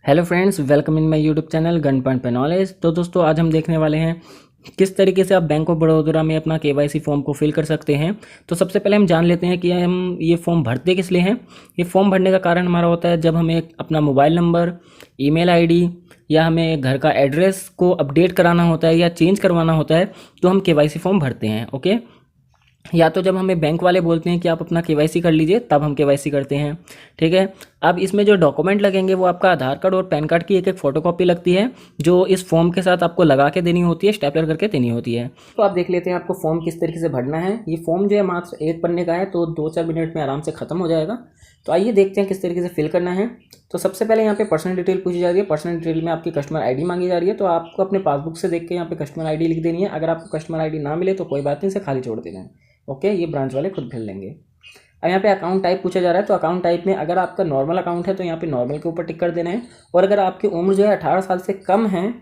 Hello friends, welcome in my YouTube channel gun point पे knowledge. तो दोस्तों, आज हम देखने वाले हैं किस तरीके से आप बैंक ऑफ बड़ौदा में अपना केवाईसी फॉर्म को फिल कर सकते हैं। तो सबसे पहले हम जान लेते हैं कि हम ये फॉर्म भरते किस लिए हैं। ये फॉर्म भरने का कारण हमारा होता है जब हमें अपना मोबाइल नंबर, ईमेल आईडी या हमें घर का एड्रेस को अपडेट कराना होता है या चेंज करवाना होता है, तो हम केवाईसी फॉर्म भरते हैं। ओके, या तो जब हमें बैंक वाले बोलते हैं कि आप अपना केवाईसी कर लीजिए, तब हम केवाईसी करते हैं। ठीक है। अब इसमें जो डॉक्यूमेंट लगेंगे वो आपका आधार कार्ड और पैन कार्ड की एक एक फोटोकॉपी लगती है, जो इस फॉर्म के साथ आपको लगा के देनी होती है, स्टेपलर करके देनी होती है। तो आप देख लेते हैं आपको फॉर्म किस तरीके से भरना है। ये फॉर्म जो है मात्र एक पन्ने का है, तो 2-4 मिनट में आराम से ख़त्म हो जाएगा। तो आइए देखते हैं किस तरीके से फिल करना है। तो सबसे पहले यहाँ पे पर्सनल डिटेल पूछी जा रही है। पर्सनल डिटेल में आपकी कस्टमर आईडी मांगी जा रही है, तो आपको अपने पासबुक से देख के यहाँ पे कस्टमर आईडी लिख देनी है। अगर आपको कस्टमर आईडी ना मिले तो कोई बात नहीं, इसे खाली छोड़ देना है। ओके, ये ब्रांच वाले खुद भर लेंगे। अब यहाँ पे अकाउंट टाइप पूछा जा रहा है, तो अकाउंट टाइप में अगर आपका नॉर्मल अकाउंट है तो यहाँ पे नॉर्मल के ऊपर टिक कर देना है, और अगर आपकी उम्र जो है 18 साल से कम है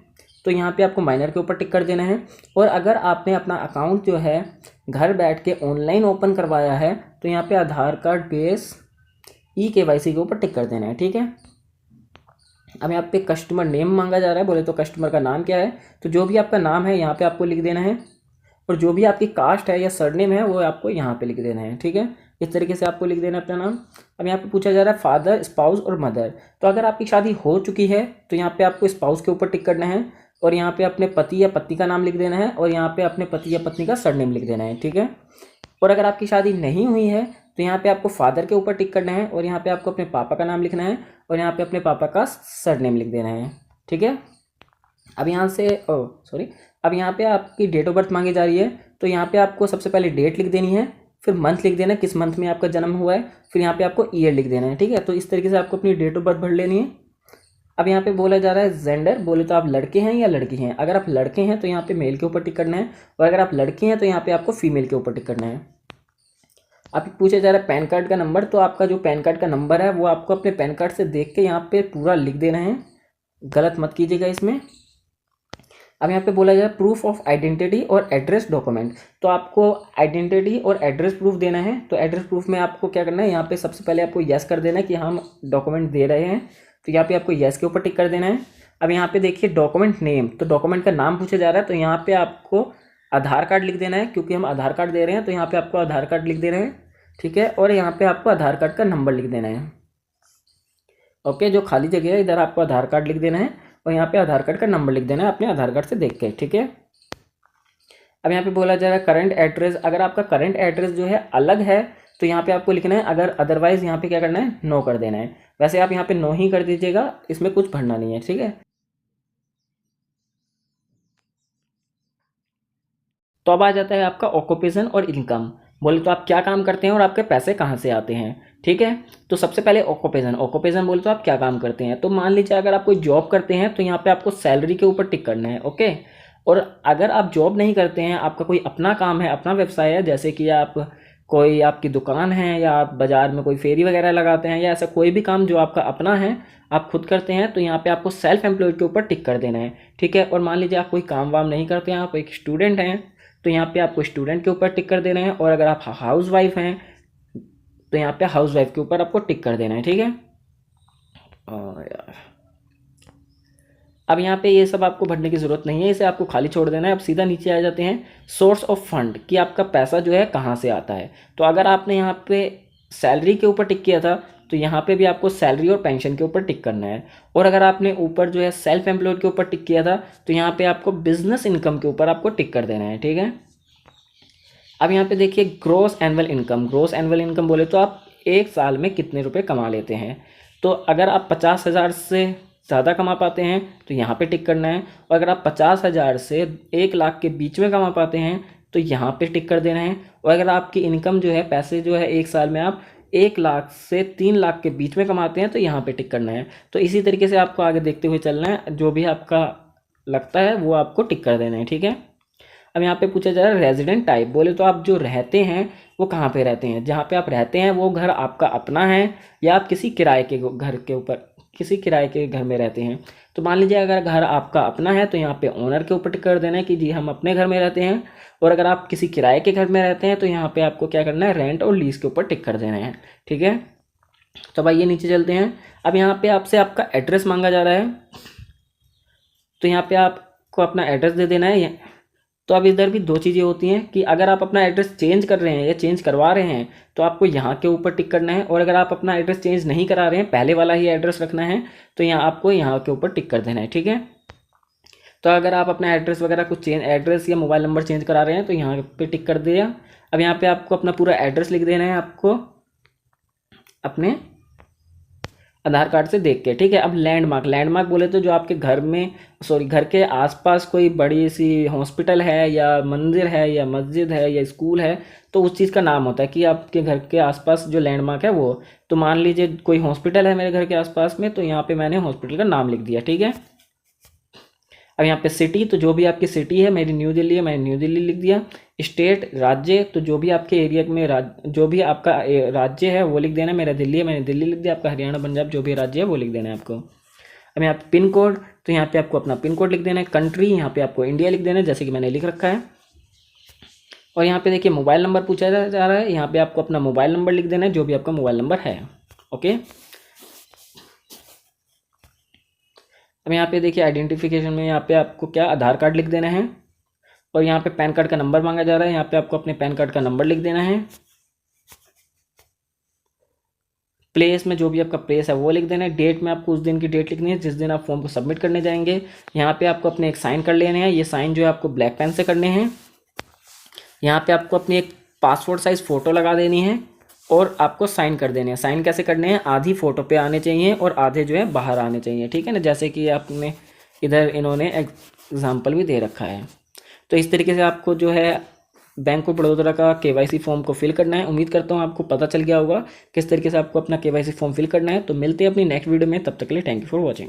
तो यहाँ पे आपको माइनर के ऊपर टिक कर देना है। और अगर आपने अपना अकाउंट जो है घर बैठ के ऑनलाइन ओपन करवाया है तो यहाँ पे आधार कार्ड बेस केवाईसी के ऊपर टिक कर देना है। ठीक है। अब यहाँ पे कस्टमर नेम मांगा जा रहा है, बोले तो कस्टमर का नाम क्या है, तो जो भी आपका नाम है यहाँ पे आपको लिख देना है, और जो भी आपकी कास्ट है या सरनेम है वो आपको यहाँ पे लिख देना है। ठीक है, इस तरीके से आपको लिख देना है अपना नाम। अब यहाँ पे पूछा जा रहा है फादर, स्पाउस और मदर। तो अगर आपकी शादी हो चुकी है तो यहाँ पे आपको स्पाउस के ऊपर टिक करना है, और यहाँ पे अपने पति या पत्नी का नाम लिख देना है, और यहाँ पे अपने पति या पत्नी का सरनेम लिख देना है। ठीक है। और अगर आपकी शादी नहीं हुई है तो यहाँ पे आपको फादर के ऊपर टिक करना है, और यहाँ पे आपको अपने पापा का नाम लिखना है, और यहाँ पे अपने पापा का सरनेम लिख देना है। ठीक है। अब यहाँ से अब यहाँ पे आपकी डेट ऑफ बर्थ मांगी जा रही है, तो यहाँ पे आपको सबसे पहले डेट लिख देनी है, फिर मंथ लिख देना है किस मंथ में आपका जन्म हुआ है, फिर यहाँ पे आपको ईयर लिख देना है। ठीक है। तो इस तरीके से आपको अपनी डेट ऑफ बर्थ भर लेनी है। अब यहाँ पे बोला जा रहा है जेंडर, बोले तो आप लड़के हैं या लड़की हैं। अगर आप लड़के हैं तो यहाँ पे मेल के ऊपर टिक करना है, और अगर आप लड़की हैं तो यहाँ पे आपको फीमेल के ऊपर टिक करना है। अब पूछा जा रहा है पैन कार्ड का नंबर, तो आपका जो पैन कार्ड का नंबर है वो आपको अपने पैन कार्ड से देख के यहाँ पे पूरा लिख देना है, गलत मत कीजिएगा इसमें। अब यहाँ पे बोला जा रहा है प्रूफ ऑफ आइडेंटिटी और एड्रेस डॉक्यूमेंट, तो आपको आइडेंटिटी और एड्रेस प्रूफ देना है। तो एड्रेस प्रूफ में आपको क्या करना है, यहाँ पे सबसे पहले आपको यस कर देना है कि हम डॉक्यूमेंट दे रहे हैं, तो यहाँ पे आपको यस के ऊपर टिक कर देना है। अब यहाँ पे देखिए डॉक्यूमेंट नेम, तो डॉक्यूमेंट का नाम पूछा जा रहा है, तो यहाँ पे आपको आधार कार्ड लिख देना है, क्योंकि हम आधार कार्ड दे रहे हैं तो यहाँ पे आपको आधार कार्ड लिख देना है। ठीक है। और यहाँ पे आपको आधार कार्ड का नंबर लिख देना है। ओके, जो खाली जगह है इधर आपको आधार कार्ड लिख देना है, और यहाँ पे आधार कार्ड का नंबर लिख देना है अपने आधार कार्ड से देख के। ठीक है। अब यहाँ पे बोला जा रहा है करंट एड्रेस, अगर आपका करंट एड्रेस जो है अलग है तो यहाँ पे आपको लिखना है, अगर अदरवाइज यहाँ पे क्या करना है, नो कर देना है। वैसे आप यहाँ पे नो ही कर दीजिएगा, इसमें कुछ भरना नहीं है। ठीक है। तो अब आ जाता है आपका ऑक्यूपेशन और इनकम, बोले तो आप क्या काम करते हैं और आपके पैसे कहाँ से आते हैं। ठीक है। तो सबसे पहले ऑक्यूपेशन बोले तो आप क्या काम करते हैं। तो मान लीजिए अगर आप कोई जॉब करते हैं तो यहाँ पे आपको सैलरी के ऊपर टिक करना है। ओके। और अगर आप जॉब नहीं करते हैं, आपका कोई अपना काम है, अपना व्यवसाय है, जैसे कि आप कोई आपकी दुकान है, या आप बाज़ार में कोई फेरी वगैरह लगाते हैं, या ऐसा कोई भी काम जो आपका अपना है, आप खुद करते हैं, तो यहाँ पे आपको सेल्फ एम्प्लॉयड के ऊपर टिक कर देना है। ठीक है। और मान लीजिए आप कोई काम वाम नहीं करते हैं, आप एक स्टूडेंट हैं, तो यहाँ पे आपको स्टूडेंट के ऊपर टिक कर देना है। और अगर आप हाउस वाइफ हैं तो यहाँ पे हाउस वाइफ के ऊपर आपको टिक कर देना है। ठीक है। और यार, अब यहाँ पे ये सब आपको भरने की ज़रूरत नहीं है, इसे आपको खाली छोड़ देना है। अब सीधा नीचे आ जाते हैं सोर्स ऑफ फंड, कि आपका पैसा जो है कहाँ से आता है। तो अगर आपने यहाँ पे सैलरी के ऊपर टिक किया था तो यहाँ पे भी आपको सैलरी और पेंशन के ऊपर टिक करना है। और अगर आपने ऊपर जो है सेल्फ एम्प्लॉयड के ऊपर टिक किया था तो यहाँ पे आपको बिजनेस इनकम के ऊपर आपको टिक कर देना है। ठीक है। अब यहाँ पे देखिए gross annual income, gross annual income बोले तो आप एक साल में कितने रुपए कमा लेते हैं। तो अगर आप 50,000 से ज़्यादा कमा पाते हैं तो यहाँ पे टिक करना है, और अगर आप 50,000 से 1 लाख के बीच में कमा पाते हैं तो यहाँ पे टिक कर देना है। और अगर आपकी इनकम जो है, पैसे जो है, एक साल में आप 1 लाख से 3 लाख के बीच में कमाते हैं तो यहाँ पे टिक करना है। तो इसी तरीके से आपको आगे देखते हुए चलना है, जो भी आपका लगता है वो आपको टिक कर देना है। ठीक है। अब यहाँ पे पूछा जा रहा है रेजिडेंट टाइप, बोले तो आप जो रहते हैं वो कहाँ पे रहते हैं, जहाँ पे आप रहते हैं वो घर आपका अपना है, या आप किसी किराए के घर के ऊपर, किसी किराए के घर में रहते हैं। तो मान लीजिए अगर घर आपका अपना है तो यहाँ पे ओनर के ऊपर टिक कर देना है कि जी हम अपने घर में रहते हैं। और अगर आप किसी किराए के घर में रहते हैं तो यहाँ पे आपको क्या करना है, रेंट और लीज के ऊपर टिक कर देना है। ठीक है। तो भाई ये नीचे चलते हैं। अब यहाँ पे आपसे आपका एड्रेस मांगा जा रहा है, तो यहाँ पे आपको अपना एड्रेस दे देना है। तो अब इधर भी दो चीज़ें होती हैं कि अगर आप अपना एड्रेस चेंज कर रहे हैं या चेंज करवा रहे हैं तो आपको यहाँ के ऊपर टिक करना है, और अगर आप अपना एड्रेस चेंज नहीं करा रहे हैं, पहले वाला ही एड्रेस रखना है, तो यहाँ आपको यहाँ के ऊपर टिक कर देना है। ठीक है, तो अगर आप अपना एड्रेस वगैरह कुछ चेंज, एड्रेस या मोबाइल नंबर चेंज करा रहे हैं तो यहाँ पे टिक कर दिया। अब यहाँ पे आपको अपना पूरा एड्रेस लिख देना है, आपको अपने आधार कार्ड से देख के। ठीक है, अब लैंडमार्क, लैंडमार्क बोले तो जो आपके घर में, सॉरी, घर के आसपास कोई बड़ी सी हॉस्पिटल है या मंदिर है या मस्जिद है या स्कूल है, तो उस चीज़ का नाम होता है कि आपके घर के आसपास जो लैंडमार्क है वो। तो मान लीजिए कोई हॉस्पिटल है मेरे घर के आसपास में, तो यहाँ पे मैंने हॉस्पिटल का नाम लिख दिया। ठीक है, अब यहाँ पे सिटी, तो जो भी आपकी सिटी है, मेरी न्यू दिल्ली है, मैंने न्यू दिल्ली लिख दिया। स्टेट, राज्य, तो जो भी आपके एरिया में जो भी आपका राज्य है वो लिख देना है। मेरा दिल्ली है, मैंने दिल्ली लिख दिया। आपका हरियाणा, पंजाब, जो भी राज्य है वो लिख देना है आपको। अब यहाँ पे पिन कोड, तो यहाँ पे आपको अपना पिन कोड लिख देना है। कंट्री, यहाँ पे आपको इंडिया लिख देना है, जैसे कि मैंने लिख रखा है। और यहाँ पे देखिए मोबाइल नंबर पूछा जा रहा है, यहाँ पे आपको अपना मोबाइल नंबर लिख देना है, जो भी आपका मोबाइल नंबर है। ओके, अब यहाँ पे देखिए आइडेंटिफिकेशन में यहाँ पे आपको क्या आधार कार्ड लिख देना है, और यहाँ पे पैन कार्ड का नंबर मांगा जा रहा है, यहाँ पे आपको अपने पैन कार्ड का नंबर लिख देना है। प्लेस में जो भी आपका प्लेस है वो लिख देना है। डेट में आपको उस दिन की डेट लिखनी है जिस दिन आप फॉर्म को सबमिट करने जाएंगे। यहाँ पे आपको अपने एक साइन कर लेने हैं, ये साइन जो है आपको ब्लैक पेन से करने हैं। यहाँ पे आपको अपनी एक पासपोर्ट साइज़ फ़ोटो लगा देनी है और आपको साइन कर देने हैं। साइन कैसे करने हैं, आधी फ़ोटो पे आने चाहिए और आधे जो है बाहर आने चाहिए। ठीक है ना, जैसे कि आपने इधर इन्होंने एग्जाम्पल भी दे रखा है। तो इस तरीके से आपको जो है बैंक ऑफ बड़ौदा का केवाईसी फॉर्म को फिल करना है। उम्मीद करता हूँ आपको पता चल गया होगा किस तरीके से आपको अपना केवाईसी फॉर्म फिल करना है। तो मिलते हैं अपनी नेक्स्ट वीडियो में, तब तक के लिए थैंक यू फॉर वॉचिंग।